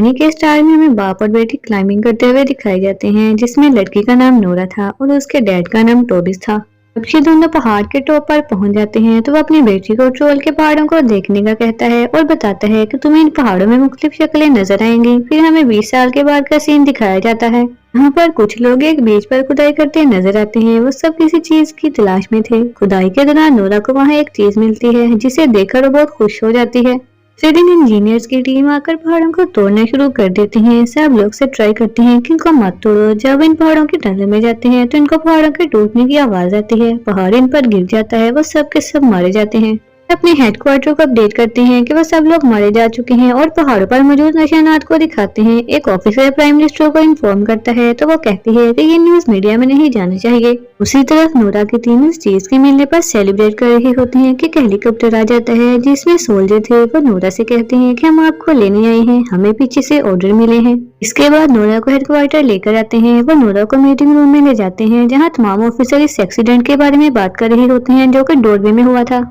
कहानी के स्टार में हमें बाप और बेटी क्लाइंबिंग करते हुए दिखाए जाते हैं, जिसमें लड़की का नाम नोरा था और उसके डैड का नाम टोबिस था। जब ये दोनों पहाड़ के टॉप पर पहुंच जाते हैं तो वो अपनी बेटी को ट्रोल के पहाड़ों को देखने का कहता है और बताता है कि तुम्हें इन पहाड़ों में मुख्तलिफ शक्लें नजर आएंगी। फिर हमें 20 साल के बाद का सीन दिखाया जाता है। यहाँ पर कुछ लोग एक बीच पर खुदाई करते नजर आते हैं। वो सब किसी चीज की तलाश में थे। खुदाई के दौरान नोरा को वहाँ एक चीज मिलती है जिसे देखकर वो बहुत खुश हो जाती है। फिर इंजीनियर्स की टीम आकर पहाड़ों को तोड़ना शुरू कर देती हैं। सब लोग से ट्राई करते हैं कि इनको मत तोड़ो। जब इन पहाड़ों की टनल में जाते हैं तो इनको पहाड़ों के टूटने की आवाज आती है। पहाड़ इन पर गिर जाता है। वो सब के सब मारे जाते हैं। अपने हेडक्वार्टर को अपडेट करते हैं कि वो सब लोग मारे जा चुके हैं और पहाड़ों पर मौजूद निशानात को दिखाते हैं। एक ऑफिसर प्राइम मिनिस्टर को इन्फॉर्म करता है तो वो कहती है कि ये न्यूज मीडिया में नहीं जानी चाहिए। उसी तरफ नोरा की टीम इस चीज के मिलने पर सेलिब्रेट कर रही होती है कि हेलीकॉप्टर आ जाता है जिसमें सोल्जर थे। वो नोरा से कहते हैं कि हम आपको लेने आए हैं, हमें पीछे से ऑर्डर मिले हैं। इसके बाद नोरा को हेडक्वार्टर लेकर आते हैं। वो नोरा को मीटिंग रूम में ले जाते हैं जहाँ तमाम ऑफिसर इस एक्सीडेंट के बारे में बात कर रहे होते हैं जो कि डोरवे में हुआ था।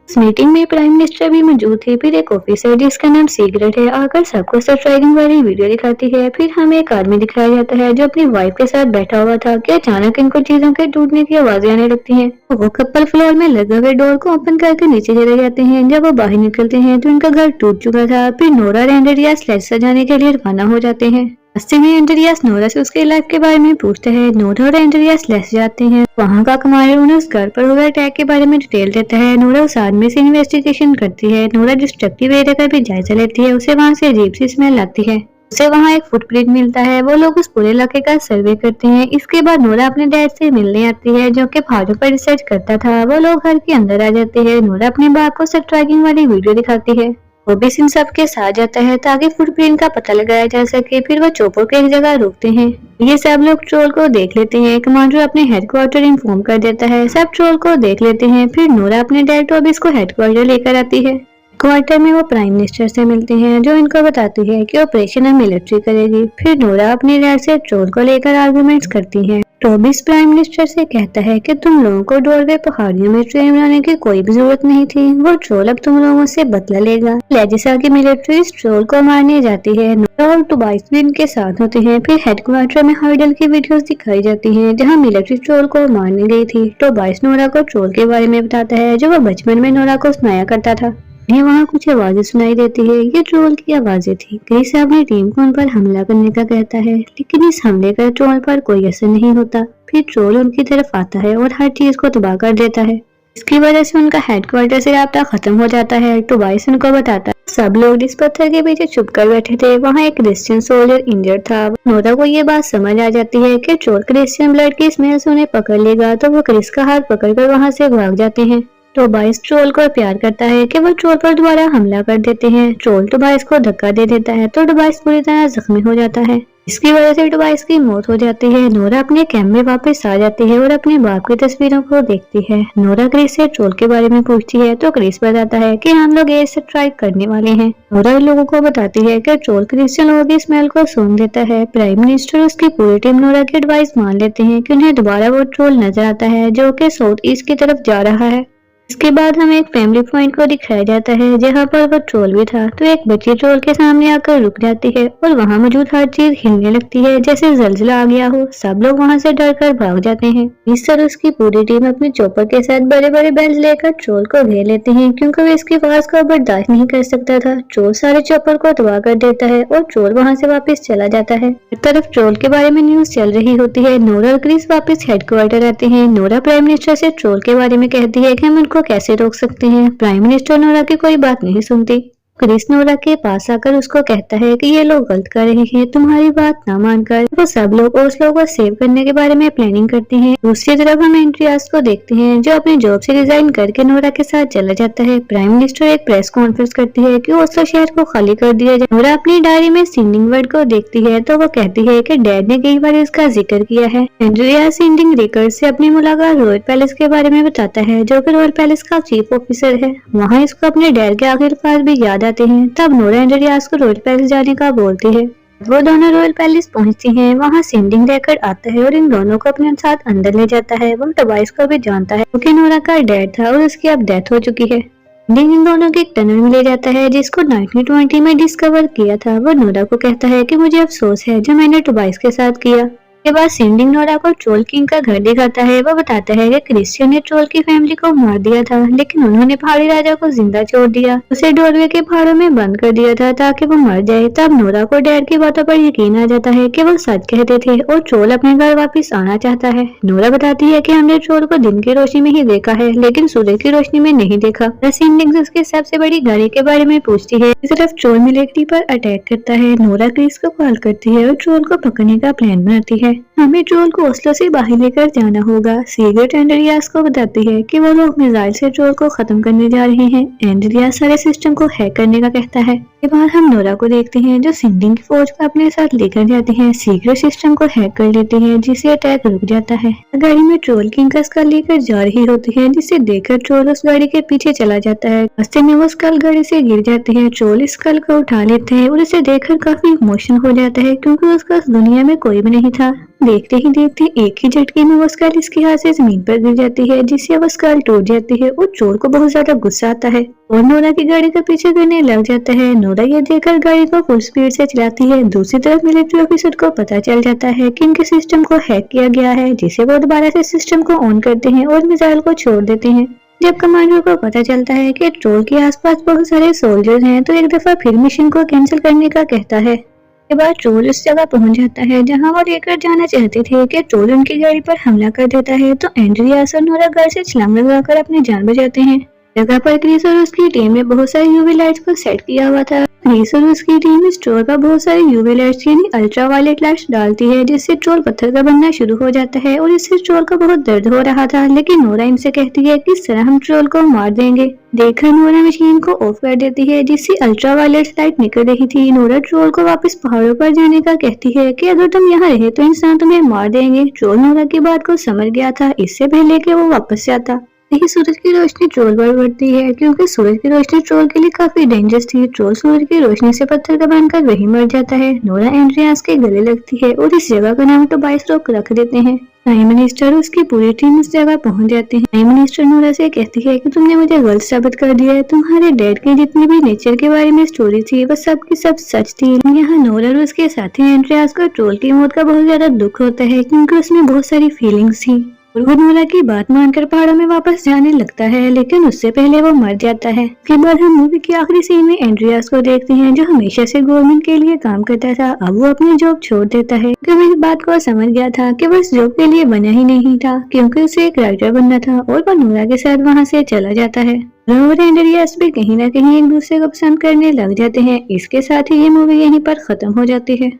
इस मीटिंग में प्राइम मिनिस्टर भी मौजूद थे। फिर एक ऑफिसर जिसका नाम सीक्रेट है आकर सबको सरप्राइजिंग वाली वीडियो दिखाती है। फिर हमें एक आदमी दिखाया जाता है जो अपनी वाइफ के साथ बैठा हुआ था कि अचानक इनको चीजों के टूटने की आवाजें आने लगती हैं। वो कपल फ्लोर में लगे हुए डोर को ओपन करके नीचे चले जाते हैं। जब वो बाहर निकलते हैं तो इनका घर टूट चुका था। फिर नोरा और एंड्रिया स्लेज सजाने के लिए रवाना हो जाते हैं। रास्ते में एंड्रियास नोरा से उसके लाइफ के बारे में पूछता है। नोरा और एंड्रियास लेस जाते हैं। वहाँ का कमांडर उन्हें उस घर पर हुए अटैक के बारे में डिटेल देता है। नोरा उस आदमी से इन्वेस्टिगेशन करती है। नोरा डिस्ट्रक्टिव एरिया का भी जायजा लेती है। उसे वहाँ से अजीब सी स्मेल आती है। उसे वहाँ एक फुटप्रिंट मिलता है। वो लोग उस पूरे इलाके का सर्वे करते हैं। इसके बाद नोरा अपने डैड से मिलने आती है जो कि पहाड़ों पर रिसर्च करता था। वो लोग घर के अंदर आ जाते हैं। नोरा अपने बाप को स्ट्राइकिंग वाली वीडियो दिखाती है। वो भी इन सब के साथ जाता है ताकि फुटप्रिंट का पता लगाया जा सके। फिर वो चोपर को एक जगह रोकते हैं। ये सब लोग ट्रोल को देख लेते हैं। कमांडर अपने हेडक्वार्टर इन्फॉर्म कर देता है। सब ट्रोल को देख लेते हैं। फिर नोरा अपने डैड टॉबिस को हेडक्वार्टर लेकर आती है। क्वार्टर में वो प्राइम मिनिस्टर से मिलते हैं जो इनको बताती है कि ऑपरेशन अब मिलिट्री करेगी। फिर नोरा अपने डैड से ट्रोल को लेकर आर्गुमेंट्स करती है। टॉबिस प्राइम मिनिस्टर से कहता है कि तुम लोगों को डोरवे पहाड़ियों में ट्रेन बनाने की कोई भी जरूरत नहीं थी। वो ट्रोल अब तुम लोगों से बदला लेगा। लेजिसा की मिलिट्री इस ट्रोल को मारने जाती है। नोरा और टोबाइस भी इनके साथ होते हैं। फिर हेडक्वार्टर में हाइडल की वीडियोस दिखाई जाती हैं जहां मिलिट्री ट्रोल को मारने गई थी। टोबाइस नोरा को ट्रोल के बारे में बताता है जो वो बचपन में नोरा को सुनाया करता था। उन्हें वहाँ कुछ आवाजें सुनाई देती है। ये ट्रोल की आवाजें थी। क्रिस अपनी टीम को उन पर हमला करने का कहता है, लेकिन इस हमले का ट्रोल पर कोई असर नहीं होता। फिर ट्रोल उनकी तरफ आता है और हर चीज को तबाह कर देता है। इसकी वजह से उनका हेडक्वार्टर से राब्ता खत्म हो जाता है। टोबाइस उनको बताता है सब लोग जिस पत्थर के पीछे छुप कर बैठे थे वहाँ एक क्रिश्चियन सोल्जर इंजर्ड था। नोरा को ये बात समझ आ जाती है कि ट्रोल क्रिश्चियन ब्लड की स्मेल से उन्हें पकड़ लेगा, तो वो क्रिस का हाथ पकड़कर वहाँ से भाग जाते हैं। टोबाइस ट्रोल को प्यार करता है कि वो ट्रोल पर दोबारा हमला कर देते हैं। ट्रोल टोबाइस को धक्का दे देता है तो टोबाइस पूरी तरह जख्मी हो जाता है। इसकी वजह से टोबाइस की मौत हो जाती है। नोरा अपने कैंप में वापस आ जाती है और अपने बाप की तस्वीरों को देखती है। नोरा क्रिस से ट्रोल के बारे में पूछती है तो क्रिस बताता है कि हम लोग एयर स्ट्राइक करने वाले हैं। नोरा लोगों को बताती है कि ट्रोल क्रिश्चियन लोगों की स्मेल को सूंघ देता है। प्राइम मिनिस्टर उसकी पूरी टीम नोरा की एडवाइस मान लेते हैं कि उन्हें दोबारा वो ट्रोल नजर आता है जो कि साउथ ईस्ट की तरफ जा रहा है। इसके बाद हमें एक फैमिली पॉइंट को दिखाया जाता है जहाँ पर वो ट्रोल भी था। तो एक बच्ची ट्रोल के सामने आकर रुक जाती है और वहाँ मौजूद हर चीज हिलने लगती है जैसे जलजला आ गया हो। सब लोग वहाँ से डरकर भाग जाते हैं। इस तरह उसकी पूरी टीम अपने चॉपर के साथ बड़े बड़े बेल्ट लेकर ट्रोल को घेर लेते हैं क्योंकि वो इसकी आवाज को बर्दाश्त नहीं कर सकता था। ट्रोल सारे चॉपर को तबाह कर देता है और ट्रोल वहाँ से वापस चला जाता है। एक तरफ ट्रोल के बारे में न्यूज चल रही होती है। नोरा और क्रिस वापस हेडक्वार्टर आते हैं। नोरा प्राइम मिनिस्टर से ट्रोल के बारे में कहती है कि हम उनको कैसे रोक सकते हैं। प्राइम मिनिस्टर नोरा की कोई बात नहीं सुनती। क्रिस नोरा के पास आकर उसको कहता है कि ये लोग गलत कर रहे हैं, तुम्हारी बात ना मानकर वो सब लोग ओस्लो को सेव करने के बारे में प्लानिंग करते हैं। दूसरी तरफ हम एंड्रियास को देखते हैं जो अपने जॉब से रिजाइन करके नोरा के साथ चला जाता है। प्राइम मिनिस्टर एक प्रेस कॉन्फ्रेंस करती है कि ओस्लो शहर को खाली कर दिया जाए। नोरा अपनी डायरी में सीनिंग वर्ड को देखती है तो वो कहती है कि डैड ने कई बार इसका जिक्र किया है। एंड्रियास सीनिंग रिकॉर्ड से अपनी मुलाकात रॉयल पैलेस के बारे में बताता है जो कि रॉयल पैलेस का चीफ ऑफिसर है। वहाँ इसको अपने डैड के आखिर अल्फाज भी याद आते हैं। तब नोरा एंड्रियास को रॉयल पैलेस जाने का बोलती है। वो दोनों रॉयल पैलेस पहुंचती हैं। वहाँ सीनिंग रिकॉर्ड आता है और इन दोनों को अपने साथ अंदर ले जाता है। वो टोबाइस को भी जानता है क्योंकि नोरा का डैड था और उसकी अब डेथ हो चुकी है। दिन इन दोनों के एक टनल में ले जाता है जिसको 1920 में डिस्कवर किया था। वो नोरा को कहता है कि मुझे अफसोस है जो मैंने टोबाइस के साथ किया। के बाद सिंडिंग नोरा को ट्रोल किंग का घर दिखाता है। वो बताता है कि क्रिश्चियन ने ट्रोल की फैमिली को मार दिया था, लेकिन उन्होंने पहाड़ी राजा को जिंदा छोड़ दिया, उसे डोरवे के पहाड़ों में बंद कर दिया था ताकि वो मर जाए। तब नोरा को डैड की बातों पर यकीन आ जाता है कि वो सच कहते थे और ट्रोल अपने घर वापस आना चाहता है। नोरा बताती है कि हमने ट्रोल को दिन की रोशनी में ही देखा है, लेकिन सूरज की रोशनी में नहीं देखा। सिंडिंग उसकी सबसे बड़ी गाड़ी के बारे में पूछती है। इस तरफ ट्रोल मिलिट्री पर अटैक करता है। नोरा क्रिस को कॉल करती है और ट्रोल को पकड़ने का प्लान बनाती है। हमें ट्रोल को ओस्लो से बाहर लेकर जाना होगा। सीक्रेट एंड्रियास को बताती है कि वो लोग मिसाइल से ट्रोल को खत्म करने जा रहे हैं। एंड्रियास सारे सिस्टम को हैक करने का कहता है। के बाद हम नोरा को देखते हैं जो सिंडिंग की फौज को अपने साथ लेकर जाते हैं। सीक्रेट सिस्टम को हैक कर लेते हैं जिससे अटैक रुक जाता है। गाड़ी में ट्रोल किंग का स्कल लेकर जा रही होती है जिसे देखकर ट्रोल उस गाड़ी के पीछे चला जाता है। रास्ते में वो स्कल गाड़ी से गिर जाती है। ट्रोल इस स्कल को उठा लेते हैं और इसे देखकर काफी इमोशनल हो जाता है क्योंकि उसका उस दुनिया में कोई भी नहीं था। देखते ही देखते एक ही झटके में वो स्कल इसके हाथ से जमीन पर गिर जाती है जिससे वो स्कल टूट जाती है और ट्रोल को बहुत ज्यादा गुस्सा आता है और नोरा की गाड़ी का पीछे करने लग जाता है। नोरा ये देखकर गाड़ी को फुल स्पीड से चलाती है। दूसरी तरफ मिलिट्री ऑफिसर को पता चल जाता है कि इनके सिस्टम को हैक किया गया है, जिसे वो दोबारा से सिस्टम को ऑन करते हैं और मिसाइल को छोड़ देते हैं। जब कमांडर को पता चलता है कि ट्रोल के आसपास बहुत सारे सोल्जर्स हैं तो एक दफा फिर मिशन को कैंसिल करने का कहता है। के बाद ट्रोल उस जगह पहुंच जाता है जहां वो लेकर जाना चाहते थे कि ट्रोल उनकी गाड़ी पर हमला कर देता है तो एंड्रियास और नोरा घर से छलांग लगाकर अपनी जान बचाते हैं। जगह पर क्रिस और उसकी टीम ने बहुत सारी यूवी लाइट्स को सेट किया हुआ था। क्रिस और उसकी टीम इस ट्रोल पर बहुत सारी यूवी लाइट्स यानी अल्ट्रा वायलेट लाइट्स डालती है जिससे ट्रोल पत्थर का बनना शुरू हो जाता है और इससे ट्रोल को बहुत दर्द हो रहा था, लेकिन नोरा इनसे कहती है कि इस तरह हम ट्रोल को मार देंगे। देखकर नोरा मशीन को ऑफ कर देती है जिससे अल्ट्रा वायलेट लाइट निकल रही थी। नोरा ट्रोल को वापस पहाड़ों पर जाने का कहती है कि अगर तुम यहाँ रहे तो इंसान तुम्हें मार देंगे। ट्रोल नोरा की बात को समझ गया था इससे पहले कि वो वापस जाता। नहीं, सूरज की रोशनी ट्रोल पर पड़ती है क्योंकि सूरज की रोशनी ट्रोल के लिए काफी डेंजरस थी। ट्रोल सूरज की रोशनी से पत्थर का बनकर वही मर जाता है। नोरा एंड्रियास के गले लगती है और इस जगह का नाम टोबाइस रॉक रख देते हैं। प्राइम मिनिस्टर और उसकी पूरी टीम उस जगह पहुंच जाते हैं। प्राइम मिनिस्टर नोरा से कहती है कि तुमने मुझे गलत साबित कर दिया है। तुम्हारे डैड की जितनी भी नेचर के बारे में स्टोरी थी वो सब की सब सच थी। यहाँ नोरा और उसके साथी एंड्रियास को ट्रोल की मौत का बहुत ज्यादा दुख होता है क्योंकि उसमें बहुत सारी फीलिंग्स थी और वो नोरा की बात मानकर पहाड़ों में वापस जाने लगता है, लेकिन उससे पहले वो मर जाता है। उसके बाद हम मूवी के आखिरी सीन में एंड्रियास को देखते हैं जो हमेशा से गवर्नमेंट के लिए काम करता था। अब वो अपनी जॉब छोड़ देता है क्योंकि इस बात को समझ गया था कि वो इस जॉब के लिए बना ही नहीं था क्योंकि उसे एक राइटर बनना था और वो नोरा के साथ वहाँ से चला जाता है। और एंड्रियास भी कहीं ना कहीं एक दूसरे को पसंद करने लग जाते हैं। इसके साथ ही ये मूवी यहीं पर खत्म हो जाती है।